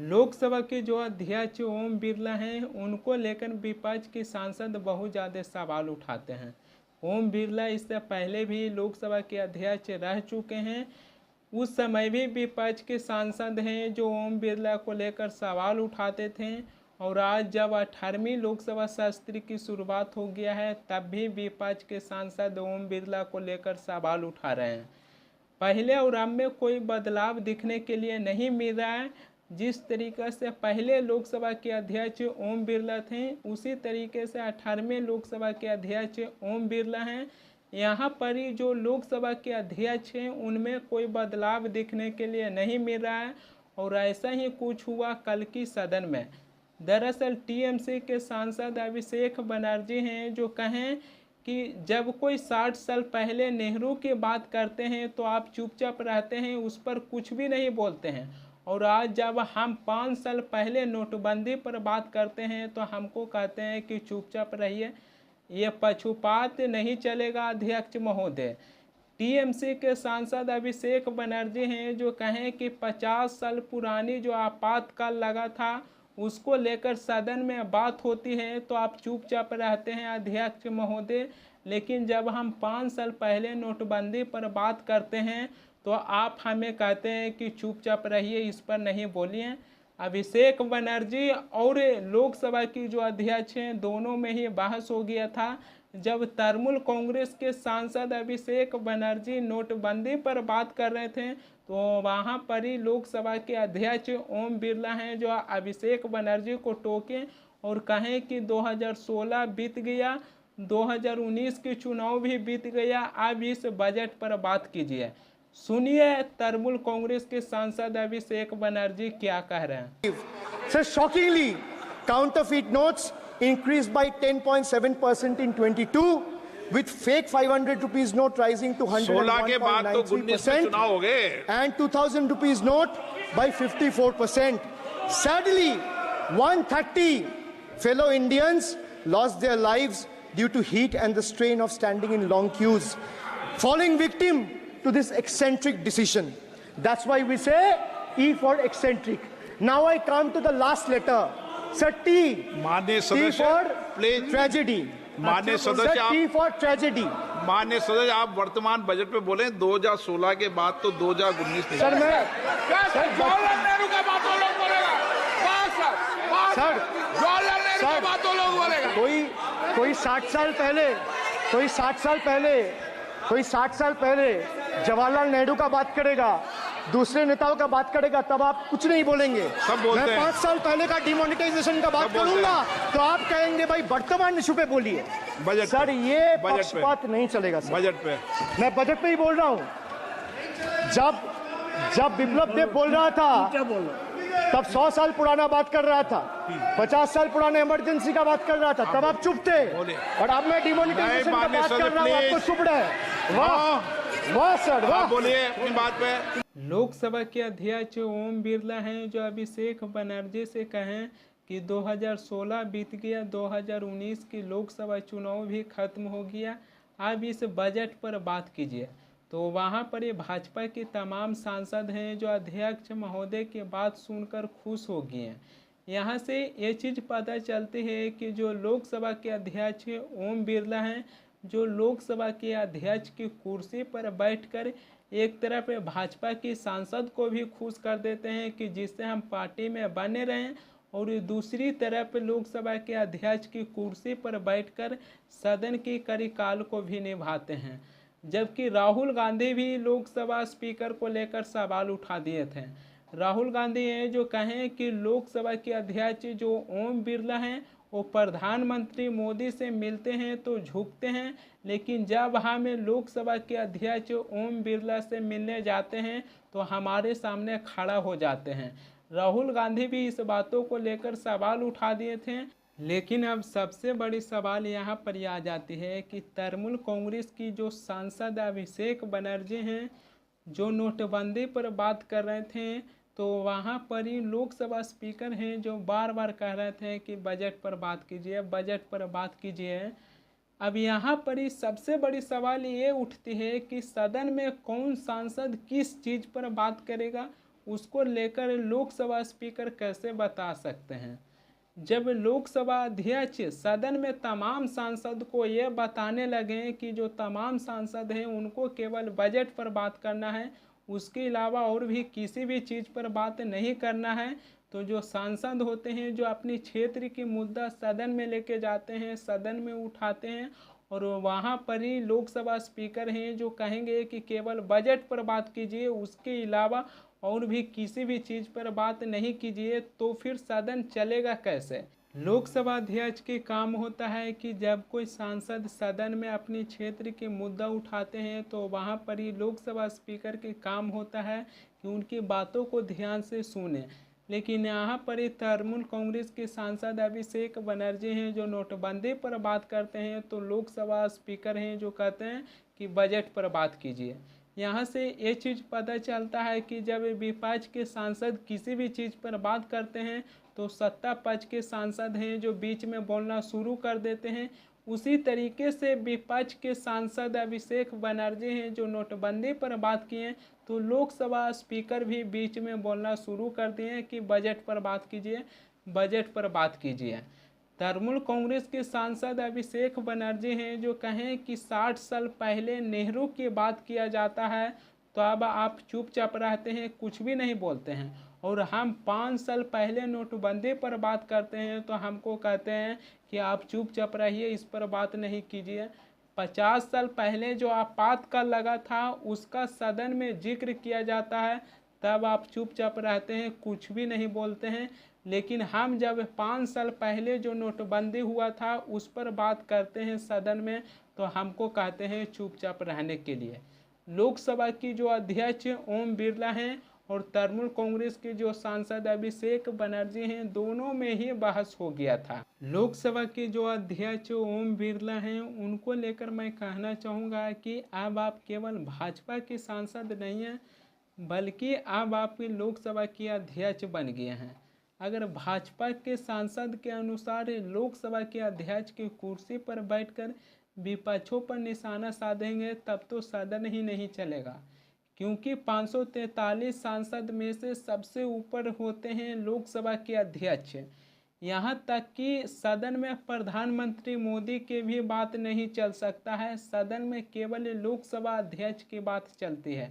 लोकसभा के जो अध्यक्ष ओम बिरला हैं उनको लेकर विपक्ष के सांसद बहुत ज़्यादा सवाल उठाते हैं। ओम बिरला इससे पहले भी लोकसभा के अध्यक्ष रह चुके हैं। उस समय भी विपक्ष के सांसद हैं जो ओम बिरला को लेकर सवाल उठाते थे, और आज जब 18वीं लोकसभा सत्र की शुरुआत हो गया है तब भी विपक्ष के सांसद ओम बिरला को लेकर सवाल उठा रहे हैं। पहले और अब में कोई बदलाव दिखने के लिए नहीं मिल रहा है। जिस तरीके से पहले लोकसभा के अध्यक्ष ओम बिरला थे, उसी तरीके से 18वें लोकसभा के अध्यक्ष ओम बिरला हैं। यहाँ पर ही जो लोकसभा के अध्यक्ष हैं उनमें कोई बदलाव दिखने के लिए नहीं मिल रहा है, और ऐसा ही कुछ हुआ कल की सदन में। दरअसल टीएमसी के सांसद अभिषेक बनर्जी हैं जो कहें कि जब कोई 60 साल पहले नेहरू की बात करते हैं तो आप चुपचाप रहते हैं, उस पर कुछ भी नहीं बोलते हैं, और आज जब हम 5 साल पहले नोटबंदी पर बात करते हैं तो हमको कहते हैं कि चुपचाप रहिए। ये पक्षपात नहीं चलेगा अध्यक्ष महोदय। टीएमसी के सांसद अभिषेक बनर्जी हैं जो कहें कि 50 साल पुरानी जो आपातकाल लगा था उसको लेकर सदन में बात होती है तो आप चुपचाप रहते हैं अध्यक्ष महोदय, लेकिन जब हम 5 साल पहले नोटबंदी पर बात करते हैं तो आप हमें कहते हैं कि चुपचाप रहिए, इस पर नहीं बोलिए। अभिषेक बनर्जी और लोकसभा की जो अध्यक्ष हैं दोनों में ही बहस हो गया था। जब तृणमूल कांग्रेस के सांसद अभिषेक बनर्जी नोटबंदी पर बात कर रहे थे तो वहां पर ही लोकसभा के अध्यक्ष ओम बिरला हैं जो अभिषेक बनर्जी को टोके और कहें कि 2016 बीत गया, 2019 के चुनाव भी बीत गया, अब इस बजट पर बात कीजिए। सुनिए तृणमूल कांग्रेस के सांसद अभिषेक बनर्जी क्या कह रहे हैं। So shockingly, counterfeit notes increased by 10.7% in 22, with fake 500 rupees note rising to 16 के बाद तो 19 में चुनाव हो गए, and 2000 rupees note by 54%. Sadly, 130 fellow Indians lost their lives due to heat and the strain of standing in long queues, falling victim to this eccentric decision. That's why we say E for eccentric. Now I come to the last letter. Sir, T. माननीय T सदस्य for please. tragedy. माननीय Sir, सदस्य T for tragedy. माननीय सदस्य आप वर्तमान budget पे बोले 2016 के बाद तो 2019 सर मैं जवाहरलाल नेहरू का बात वो लोग बोलेगा, सर जवाहरलाल नेहरू का सर बात वो लोग बोलेगा। कोई 60 साल पहले जवाहरलाल नेहरू का बात करेगा, दूसरे नेताओं का बात करेगा, तब आप कुछ नहीं बोलेंगे। सब बोलते मैं हैं। 5 साल पहले का डिमोनेटाइजेशन का बात सब बोलते करूंगा तो आप कहेंगे भाई वर्तमान इशू पे बोलिए। बजट सर पे। ये बजट पे। पक्षपात नहीं चलेगा सर। बजट पे मैं बजट पे ही बोल रहा हूँ। जब विप्लव देव बोल रहा था तब 100 साल पुराना बात कर रहा था, 50 साल पुराने इमरजेंसी का बात कर रहा था, तब आप चुप थे, और अब मैं डिमोनेटाइजेशन का बात कर रहा हूँ, आपको चुप रहे। वाह सर वाह। बोलिए अपनी बात पे। लोकसभा के अध्यक्ष ओम बिरला हैं जो अभिषेक बनर्जी से कहें कि 2016 बीत गया, 2019 की लोकसभा चुनाव भी खत्म हो गया, अब इस बजट पर बात कीजिए। तो वहाँ पर ये भाजपा के तमाम सांसद हैं जो अध्यक्ष महोदय की बात सुनकर खुश हो गए हैं। यहाँ से ये चीज़ पता चलती है कि जो लोकसभा के अध्यक्ष ओम बिरला हैं, जो लोकसभा के अध्यक्ष की कुर्सी पर बैठकर एक तरफ भाजपा की सांसद को भी खुश कर देते हैं कि जिससे हम पार्टी में बने रहें, और दूसरी तरफ लोकसभा के अध्यक्ष की कुर्सी पर बैठकर सदन की कार्यकाल को भी निभाते हैं। जबकि राहुल गांधी भी लोकसभा स्पीकर को लेकर सवाल उठा दिए थे। राहुल गांधी हैं जो कहें कि लोकसभा के अध्यक्ष जो ओम बिरला हैं वो प्रधानमंत्री मोदी से मिलते हैं तो झुकते हैं, लेकिन जब हम लोकसभा के अध्यक्ष ओम बिरला से मिलने जाते हैं तो हमारे सामने खड़ा हो जाते हैं। राहुल गांधी भी इस बातों को लेकर सवाल उठा दिए थे। लेकिन अब सबसे बड़ी सवाल यहाँ पर आ जाती है कि तृणमूल कांग्रेस की जो सांसद अभिषेक बनर्जी हैं जो नोटबंदी पर बात कर रहे थे, तो वहाँ पर ही लोकसभा स्पीकर हैं जो बार बार कह रहे थे कि बजट पर बात कीजिए, बजट पर बात कीजिए। अब यहाँ पर ही सबसे बड़ी सवाल ये उठती है कि सदन में कौन सांसद किस चीज़ पर बात करेगा, उसको लेकर लोकसभा स्पीकर कैसे बता सकते हैं? जब लोकसभा अध्यक्ष सदन में तमाम सांसद को ये बताने लगे कि जो तमाम सांसद हैं उनको केवल बजट पर बात करना है, उसके अलावा और भी किसी भी चीज़ पर बात नहीं करना है, तो जो सांसद होते हैं जो अपनी क्षेत्र की मुद्दा सदन में लेके जाते हैं, सदन में उठाते हैं, और वहाँ पर ही लोकसभा स्पीकर हैं जो कहेंगे कि केवल बजट पर बात कीजिए, उसके अलावा और भी किसी भी चीज़ पर बात नहीं कीजिए, तो फिर सदन चलेगा कैसे? लोकसभा अध्यक्ष के काम होता है कि जब कोई सांसद सदन में अपनी क्षेत्र के मुद्दा उठाते हैं तो वहाँ पर ही लोकसभा स्पीकर के काम होता है कि उनकी बातों को ध्यान से सुने। लेकिन यहाँ पर ही तृणमूल कांग्रेस के सांसद अभिषेक बनर्जी हैं जो नोटबंदी पर बात करते हैं, तो लोकसभा स्पीकर हैं जो कहते हैं कि बजट पर बात कीजिए। यहाँ से ये चीज़ पता चलता है कि जब विपक्ष के सांसद किसी भी चीज़ पर बात करते हैं तो सत्ता पक्ष के सांसद हैं जो बीच में बोलना शुरू कर देते हैं। उसी तरीके से विपक्ष के सांसद अभिषेक बनर्जी हैं जो नोटबंदी पर बात किए, तो लोकसभा स्पीकर भी बीच में बोलना शुरू कर दिए कि बजट पर बात कीजिए, बजट पर बात कीजिए। तृणमूल कांग्रेस के सांसद अभिषेक बनर्जी हैं जो कहें कि 60 साल पहले नेहरू की बात किया जाता है, तो अब आप चुपचाप रहते हैं, कुछ भी नहीं बोलते हैं, और हम 5 साल पहले नोटबंदी पर बात करते हैं तो हमको कहते हैं कि आप चुपचाप रहिए, इस पर बात नहीं कीजिए। 50 साल पहले जो आपातकाल लगा था उसका सदन में जिक्र किया जाता है, तब आप चुपचाप रहते हैं, कुछ भी नहीं बोलते हैं। लेकिन हम जब 5 साल पहले जो नोटबंदी हुआ था उस पर बात करते हैं सदन में, तो हमको कहते हैं चुपचाप रहने के लिए। लोकसभा की जो अध्यक्ष ओम बिरला हैं और तृणमूल कांग्रेस के जो सांसद अभिषेक बनर्जी हैं, दोनों में ही बहस हो गया था। लोकसभा के जो अध्यक्ष ओम बिरला हैं उनको लेकर मैं कहना चाहूँगा कि अब आप केवल भाजपा के सांसद नहीं हैं, बल्कि अब आप लोकसभा के अध्यक्ष बन गए हैं। अगर भाजपा के सांसद के अनुसार लोकसभा के अध्यक्ष की कुर्सी पर बैठकर विपक्षों पर निशाना साधेंगे तब तो सदन ही नहीं चलेगा, क्योंकि 543 सांसद में से सबसे ऊपर होते हैं लोकसभा के अध्यक्ष। यहाँ तक कि सदन में प्रधानमंत्री मोदी के भी बात नहीं चल सकता है, सदन में केवल लोकसभा अध्यक्ष की बात चलती है।